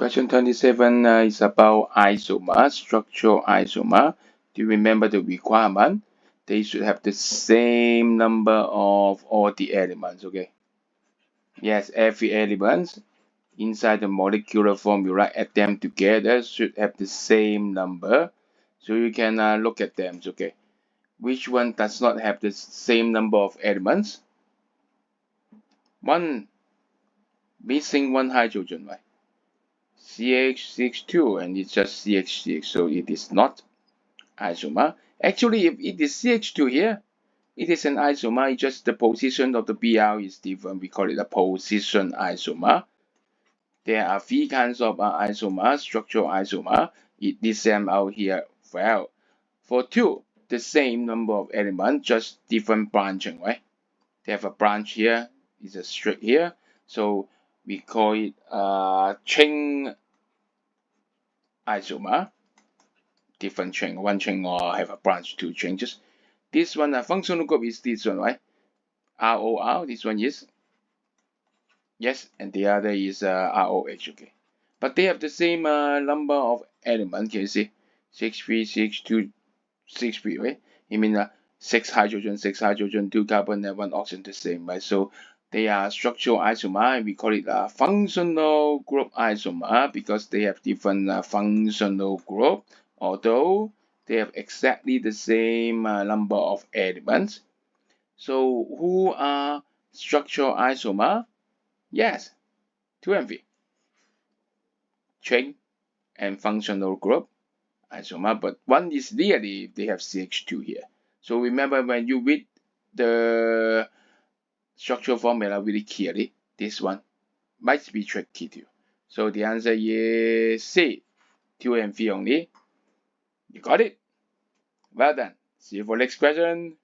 Question 27 is about isomer, structural isomer. Do you remember the requirement? They should have the same number of all the elements, okay? Yes, every element inside the molecular formula, add them together, should have the same number. So you can look at them, okay? Which one does not have the same number of elements? One missing one hydrogen, right? CH2 and it's just CH6, so it is not isomer. Actually, if it is CH2 here, it is an isomer. It's just the position of the Br is different. We call it a position isomer. There are three kinds of isomer, structural isomer. It is them out here. Well, for two, the same number of elements, just different branching, right? They have a branch here, is a straight here. So we call it chain isomer. Different chain, one chain or have a branch, two changes. This one, functional group is this one, right? ROR, this one is yes, and the other is ROH, okay. But they have the same number of elements, can you see? 6, 3, 6, 2, 6, 3, right? It means 6 hydrogen, 2 carbon, and 1 oxygen, the same, right? So they are structural isomer, and we call it a functional group isomer because they have different functional group, although they have exactly the same number of elements. So who are structural isomer? Yes, 2 and 3. Chain and functional group isomer, but one is really they have CH2 here. So remember when you read the structural formula really clearly, this one might be tricky to you. So the answer is C, 2 and 3 only. You got it? Well done. See you for next question.